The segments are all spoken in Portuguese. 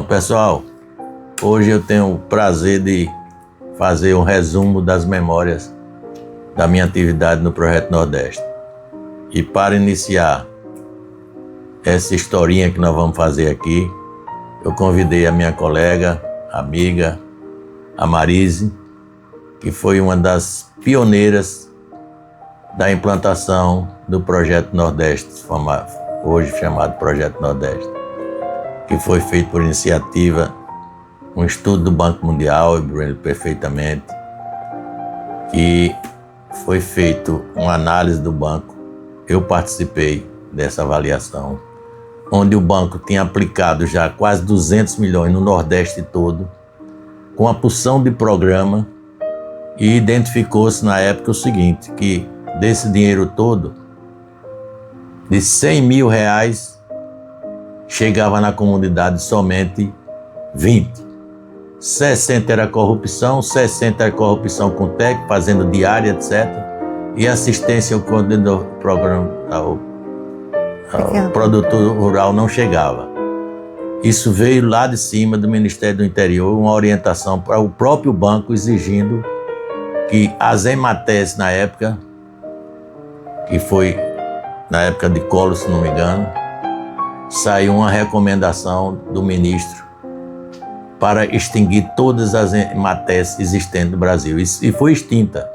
Pessoal, hoje eu tenho o prazer de fazer um resumo das memórias da minha atividade no Projeto Nordeste. E para iniciar essa historinha que nós vamos fazer aqui, eu convidei a minha colega, amiga, a Marise, que foi uma das pioneiras da implantação do Projeto Nordeste, hoje chamado Projeto Nordeste, que foi feito por iniciativa, um estudo do Banco Mundial, eu lembro perfeitamente, que foi feito uma análise do banco. Eu participei dessa avaliação, onde o banco tinha aplicado já quase 200 milhões no Nordeste todo, com a porção de programa, e identificou-se na época o seguinte, que desse dinheiro todo, de 100 mil reais, chegava na comunidade somente 20. 60 era corrupção, 60 era corrupção com técnico, fazendo diária, etc. E assistência ao programa, ao produtor rural não chegava. Isso veio lá de cima do Ministério do Interior, uma orientação para o próprio banco exigindo que as EMATES na época, que foi na época de Collor, se não me engano, saiu uma recomendação do ministro para extinguir todas as EMATES existentes no Brasil. E foi extinta.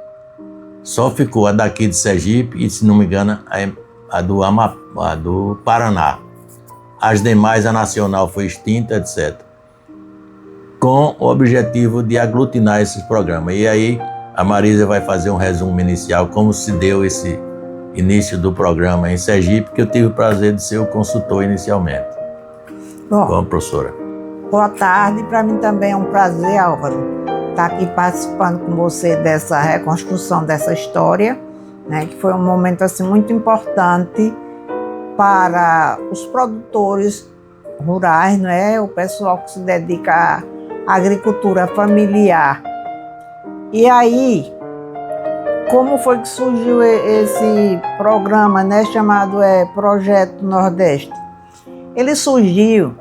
Só ficou a daqui de Sergipe e, se não me engano, a do Paraná. As demais, a nacional foi extinta, etc. Com o objetivo de aglutinar esses programas. E aí, a Marisa vai fazer um resumo inicial, como se deu esse início do programa em Sergipe, que eu tive o prazer de ser o consultor inicialmente. Bom, professora. Boa tarde, para mim também é um prazer, Álvaro, estar aqui participando com você dessa reconstrução dessa história, né, que foi um momento assim, muito importante para os produtores rurais, né, o pessoal que se dedica à agricultura familiar. E aí, como foi que surgiu esse programa, né, chamado Projeto Nordeste? Ele surgiu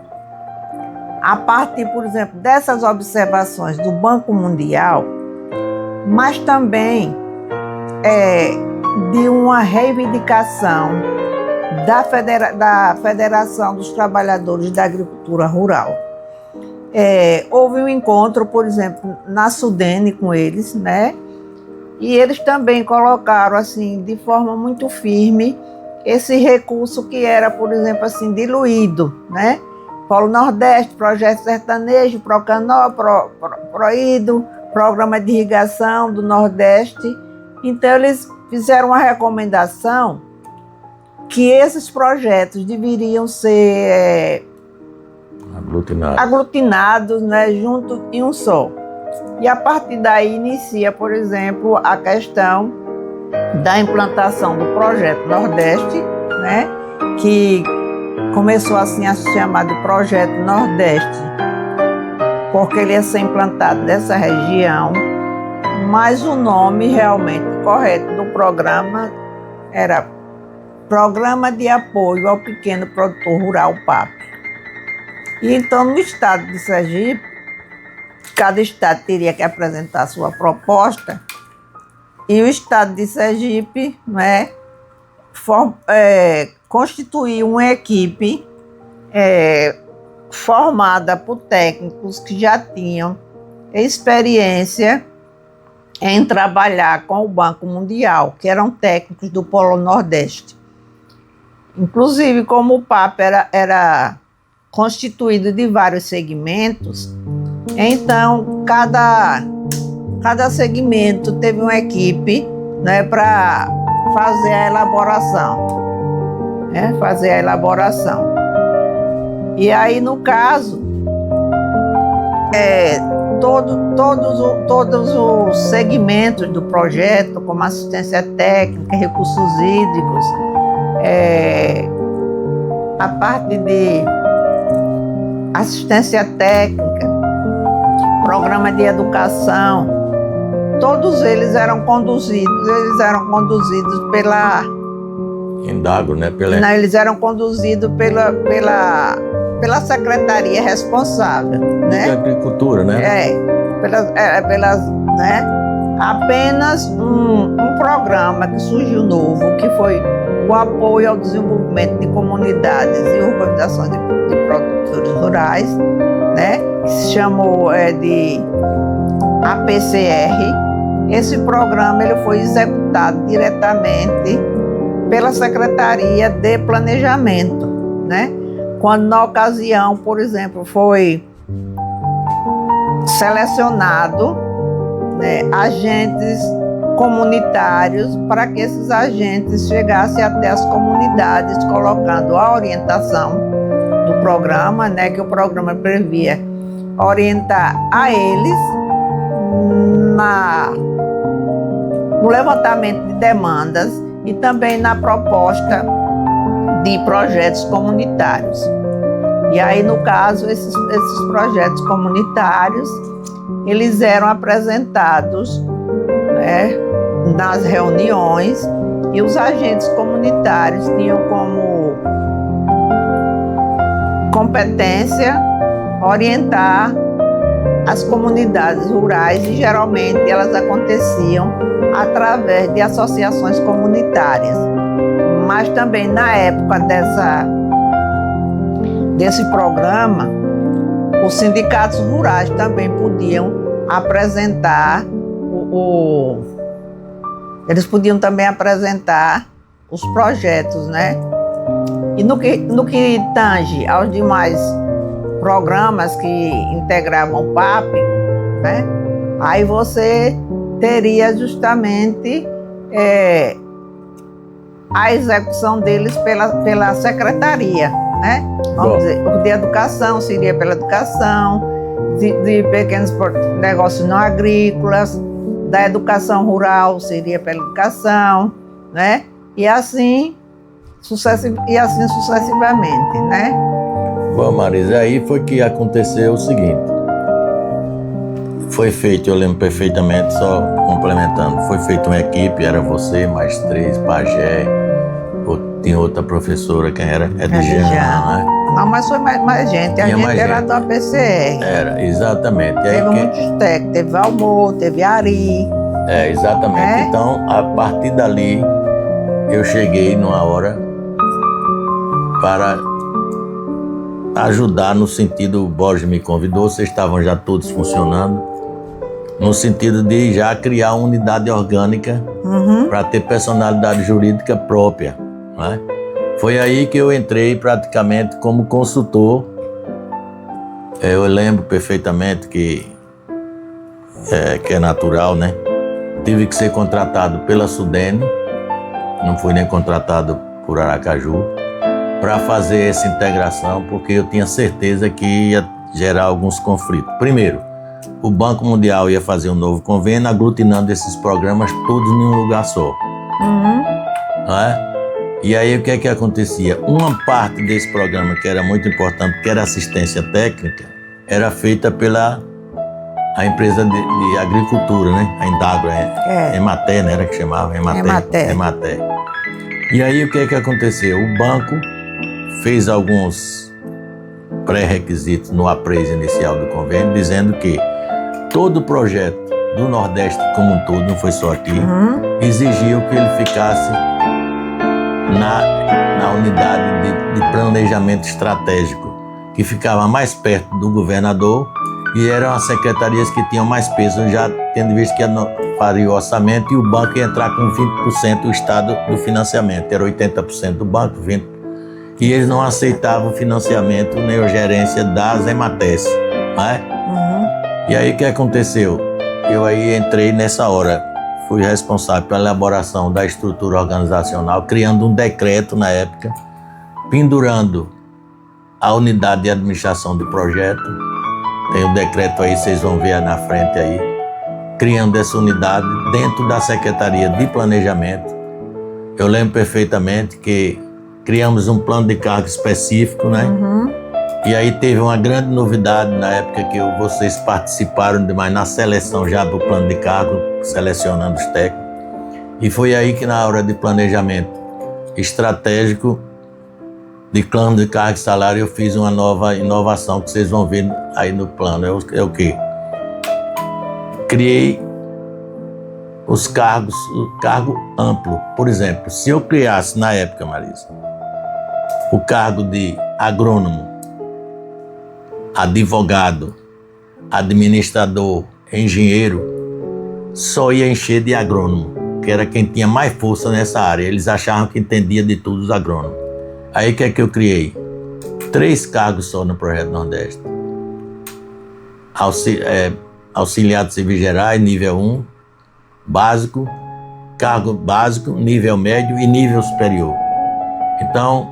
a partir, por exemplo, dessas observações do Banco Mundial, mas também de uma reivindicação da Federação dos Trabalhadores da Agricultura Rural. Houve um encontro, por exemplo, na Sudene com eles, né? E eles também colocaram, assim, de forma muito firme, esse recurso que era, por exemplo, assim, diluído, né? Polo Nordeste, Projeto Sertanejo, Procanó, Proído, Programa de Irrigação do Nordeste. Então, eles fizeram uma recomendação que esses projetos deveriam ser aglutinados, né, junto em um só. E a partir daí inicia, por exemplo, a questão da implantação do Projeto Nordeste, né, que começou assim a se chamar de Projeto Nordeste, porque ele ia ser implantado nessa região, mas o nome realmente correto do programa era Programa de Apoio ao Pequeno Produtor Rural, PAP. E então, no estado de Sergipe, cada estado teria que apresentar sua proposta, e o estado de Sergipe, né, constituiu uma equipe formada por técnicos que já tinham experiência em trabalhar com o Banco Mundial, que eram técnicos do Polo Nordeste. Inclusive, como o PAP era constituído de vários segmentos, então cada segmento teve uma equipe, né, para fazer a elaboração. E aí, no caso, todos os segmentos do projeto, como assistência técnica, recursos hídricos, a parte de assistência técnica, programa de educação, todos eles eram conduzidos pela Indago, né? Não, eles eram conduzidos pela pela secretaria responsável, né? De agricultura, né? Né? Apenas um programa que surgiu novo, que foi o apoio ao desenvolvimento de comunidades e organizações de produtores rurais, né? Que se chamou de APCR. Esse programa ele foi executado diretamente pela Secretaria de Planejamento, né? Quando na ocasião, por exemplo, foi selecionado, né, agentes comunitários para que esses agentes chegassem até as comunidades, colocando a orientação do programa, né, que o programa previa orientar a eles no levantamento de demandas e também na proposta de projetos comunitários. E aí, no caso, esses projetos comunitários, eles eram apresentados, né, nas reuniões, e os agentes comunitários tinham como competência orientar as comunidades rurais, e geralmente elas aconteciam através de associações comunitárias. Mas também na época desse programa, os sindicatos rurais também podiam apresentar eles podiam também apresentar os projetos, né? E no que tange aos demais programas que integravam o PAP, né? Aí você teria justamente a execução deles pela secretaria, né? Vamos dizer, o de educação seria pela educação, de pequenos negócios não agrícolas, da educação rural seria pela educação, né? E assim sucessivamente, né? Bom, Marisa, aí foi que aconteceu o seguinte. Foi feito, eu lembro perfeitamente, só complementando, foi feita uma equipe, era você, mais 3, Pajé, tinha outra professora, quem era? Edjana, né? Não, mas foi mais gente, a gente era do APCR. Era, exatamente. Teve muitos técnicos, teve Valmor, teve Ari. Exatamente. Então, a partir dali, eu cheguei numa hora para ajudar no sentido, o Borges me convidou, vocês estavam já todos funcionando, no sentido de já criar uma unidade orgânica para ter personalidade jurídica própria, né? Foi aí que eu entrei praticamente como consultor. Eu lembro perfeitamente que é natural, né? Tive que ser contratado pela Sudene, não fui nem contratado por Aracaju, para fazer essa integração, porque eu tinha certeza que ia gerar alguns conflitos. Primeiro, o Banco Mundial ia fazer um novo convênio, aglutinando esses programas todos em um lugar só. Não é? E aí o que é que acontecia? Uma parte desse programa, que era muito importante, que era assistência técnica, era feita pela empresa de agricultura, né? A Indagra, Emater, né? Era que chamava? Emater. E aí o que é que aconteceu? O banco fez alguns pré-requisitos no appraise inicial do convênio, dizendo que todo projeto do Nordeste como um todo, não foi só aqui, exigiu que ele ficasse na unidade de planejamento estratégico, que ficava mais perto do governador, e eram as secretarias que tinham mais peso, já tendo visto que faria o orçamento e o banco ia entrar com 20% do Estado do financiamento. Era 80% do banco, 20%. E eles não aceitavam o financiamento nem a gerência das Emates, né? E aí o que aconteceu? Eu aí entrei nessa hora, fui responsável pela elaboração da estrutura organizacional, criando um decreto na época, pendurando a unidade de administração de projeto. Tem um decreto aí, vocês vão ver na frente aí, criando essa unidade dentro da Secretaria de Planejamento. Eu lembro perfeitamente que criamos um plano de cargo específico, né? E aí teve uma grande novidade na época que vocês participaram demais na seleção já do plano de cargo, selecionando os técnicos. E foi aí que na hora de planejamento estratégico de plano de carga e salário, eu fiz uma nova inovação que vocês vão ver aí no plano. É o quê? Criei os cargos, o cargo amplo. Por exemplo, se eu criasse na época, Marisa, o cargo de agrônomo, advogado, administrador, engenheiro, só ia encher de agrônomo, que era quem tinha mais força nessa área. Eles achavam que entendia de tudo os agrônomos. Aí o que é que eu criei? 3 cargos só no Projeto Nordeste. Auxiliar de serviços gerais, nível 1, básico, cargo básico, nível médio e nível superior. Então,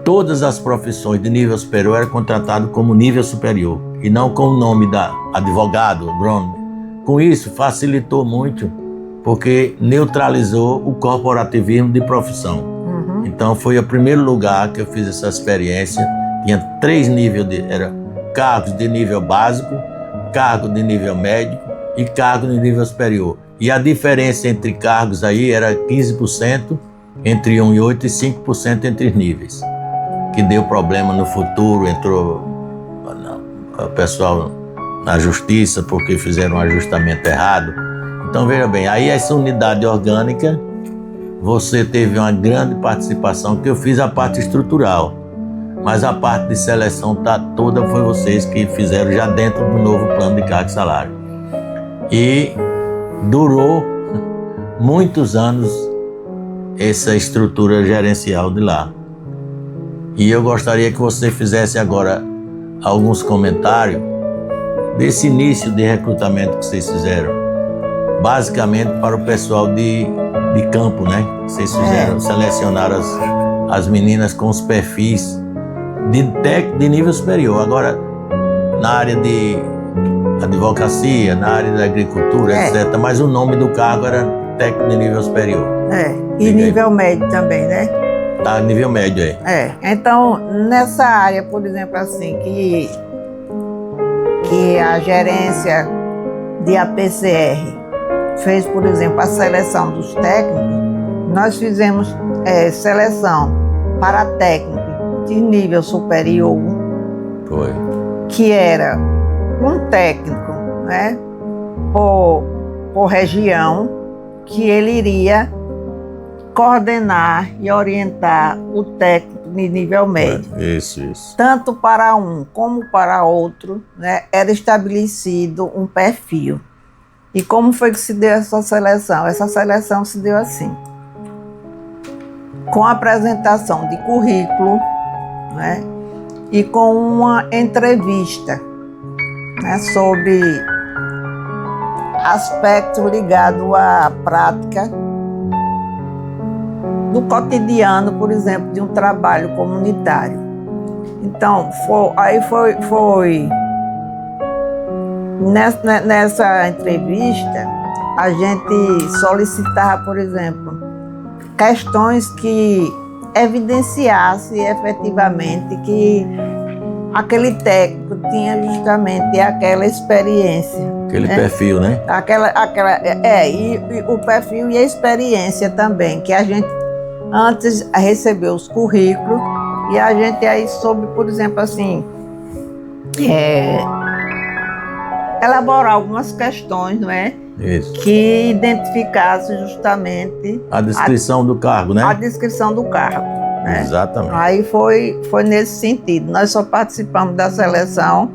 todas as profissões de nível superior eram contratadas como nível superior e não com o nome da advogado, agrônomo. Com isso, facilitou muito, porque neutralizou o corporativismo de profissão. Então, foi o primeiro lugar que eu fiz essa experiência. Tinha 3 níveis, era cargos de nível básico, cargo de nível médio e cargo de nível superior. E a diferença entre cargos aí era 15% entre 1 e 8 e 5% entre os níveis. Que deu problema no futuro, entrou o pessoal na justiça porque fizeram um ajustamento errado. Então, veja bem, aí essa unidade orgânica, você teve uma grande participação, que eu fiz a parte estrutural, mas a parte de seleção toda foi vocês que fizeram já dentro do novo plano de carga e salário. E durou muitos anos essa estrutura gerencial de lá. E eu gostaria que você fizesse agora alguns comentários desse início de recrutamento que vocês fizeram, basicamente para o pessoal de campo, né? Vocês fizeram, selecionaram as meninas com os perfis de nível superior. Agora, na área de advocacia, na área da agricultura, etc. Mas o nome do cargo era técnico de nível superior. E nível médio também, né? Tá, nível médio aí. Então, nessa área, por exemplo, assim, que a gerência de APCR fez, por exemplo, a seleção dos técnicos, nós fizemos seleção para técnico de nível superior, que era um técnico, né, por região, que ele iria coordenar e orientar o técnico de nível médio. Isso. Tanto para um como para outro, né, era estabelecido um perfil. E como foi que se deu essa seleção? Essa seleção se deu assim, com a apresentação de currículo, né, e com uma entrevista, né, sobre aspecto ligado à prática do cotidiano, por exemplo, de um trabalho comunitário. Então, foi nessa entrevista, a gente solicitava, por exemplo, questões que evidenciassem efetivamente que aquele técnico tinha justamente aquela experiência. Aquele perfil, né? E o perfil e a experiência também, que a gente antes recebeu os currículos e a gente aí soube, por exemplo, assim, elaborar algumas questões, não é? Isso. Que identificasse justamente a descrição do cargo, né? A descrição do cargo, né? Exatamente. Aí foi nesse sentido. Nós só participamos da seleção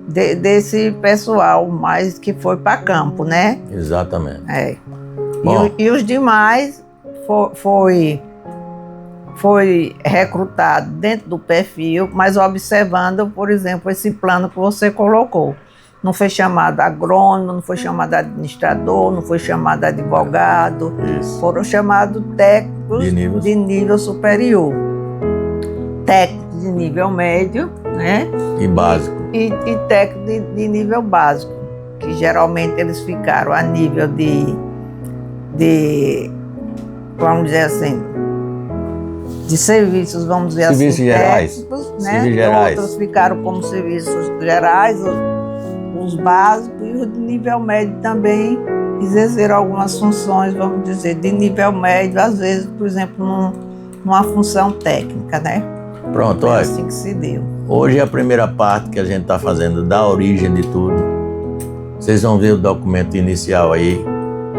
desse pessoal, mas que foi para campo, né? Exatamente. E os demais foi recrutado dentro do perfil, mas observando, por exemplo, esse plano que você colocou. Não foi chamado agrônomo, não foi chamado administrador, não foi chamado advogado. Isso. Foram chamados técnicos de nível superior. Técnicos de nível médio, né? E básico. E técnicos de nível básico, que geralmente eles ficaram a nível de vamos dizer assim, de serviços, vamos dizer serviços assim, gerais. Técnicos, né? Serviços gerais. Outros ficaram como serviços gerais, os básicos, e os de nível médio também exerceram algumas funções, vamos dizer, de nível médio, às vezes, por exemplo, uma função técnica, né? Pronto, É olha. assim que se deu. Hoje é a primeira parte que a gente está fazendo da origem de tudo. Vocês vão ver o documento inicial aí,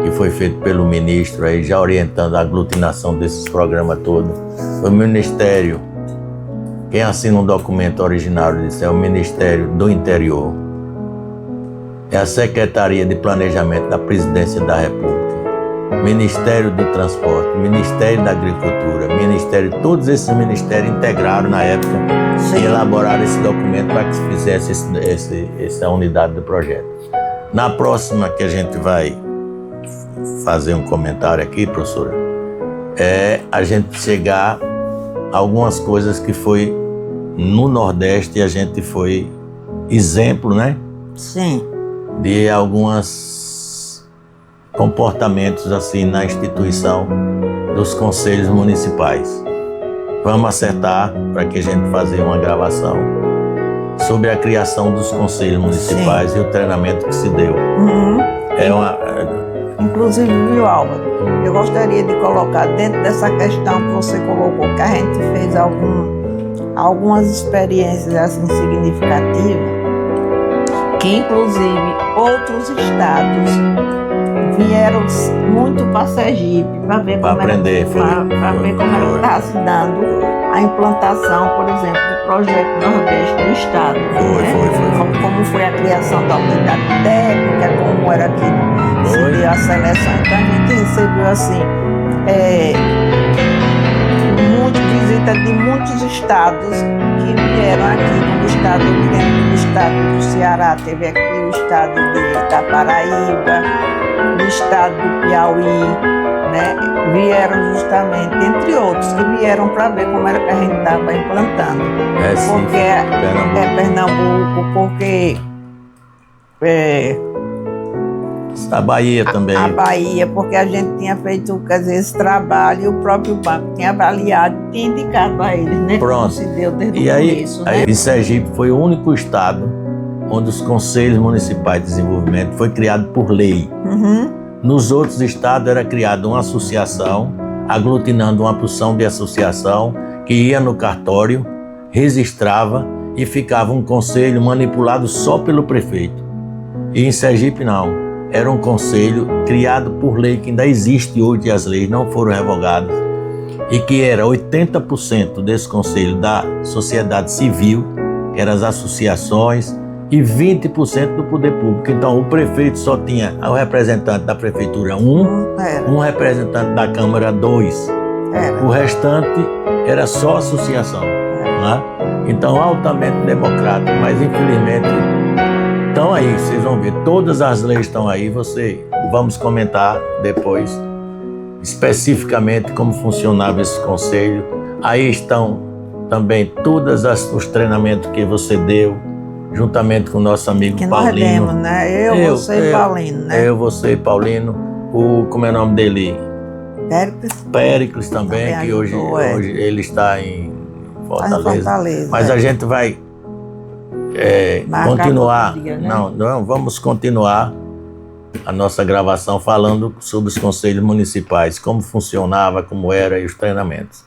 que foi feito pelo ministro aí, já orientando a aglutinação desses programas todos. Foi o Ministério, quem assina um documento originário disso é o Ministério do Interior, é a Secretaria de Planejamento da Presidência da República, Ministério do Transporte, Ministério da Agricultura, todos esses ministérios integraram na época e elaboraram esse documento para que se fizesse essa unidade do projeto. Na próxima que a gente vai fazer um comentário aqui, professora, é a gente chegar a algumas coisas que foi no Nordeste e a gente foi exemplo, né? Sim. De alguns comportamentos assim na instituição dos conselhos municipais. Vamos acertar para que a gente fazer uma gravação sobre a criação dos conselhos municipais. Sim. E o treinamento que se deu. Uhum. Inclusive, viu, Álvaro, eu gostaria de colocar dentro dessa questão que você colocou, que a gente fez algumas experiências assim significativas, que inclusive outros estados vieram muito para Sergipe para ver como era se dando a implantação, por exemplo, do projeto Nordeste do Estado. Como foi a criação da unidade técnica, como era que se deu a seleção. Então a gente recebeu assim visita de muitos estados que vieram aqui do estado, do estado do Ceará, teve aqui o estado da Paraíba, o estado do Piauí, né? Vieram justamente, entre outros, que vieram para ver como era que a gente estava implantando. Porque é Pernambuco, porque a Bahia também. A Bahia, porque a gente tinha feito, quer dizer, esse trabalho e o próprio banco tinha avaliado e tinha indicado a eles, né? Pronto. Se deu desde o começo, né? Aí, Sergipe foi o único estado onde os Conselhos Municipais de Desenvolvimento foi criado por lei. Uhum. Nos outros estados era criada uma associação, aglutinando uma porção de associação que ia no cartório, registrava e ficava um conselho manipulado só pelo prefeito. E em Sergipe não, era um conselho criado por lei, que ainda existe hoje, as leis não foram revogadas, e que era 80% desse conselho da sociedade civil, que eram as associações, e 20% do poder público. Então o prefeito só tinha o representante da prefeitura um representante da Câmara 2. O restante era só associação. Né? Então altamente democrático, mas infelizmente estão aí, vocês vão ver, todas as leis estão aí, vamos comentar depois especificamente como funcionava esse conselho. Aí estão também todos os treinamentos que você deu, juntamente com o nosso amigo que Paulino. Nós demos, né? Você e Paulino, né? Você e Paulino. Como é o nome dele? Péricles também, que ajudou, hoje ele está em Fortaleza. Mas a gente vai continuar. Dia, né? Não, vamos continuar a nossa gravação falando sobre os conselhos municipais, como funcionava, como era e os treinamentos.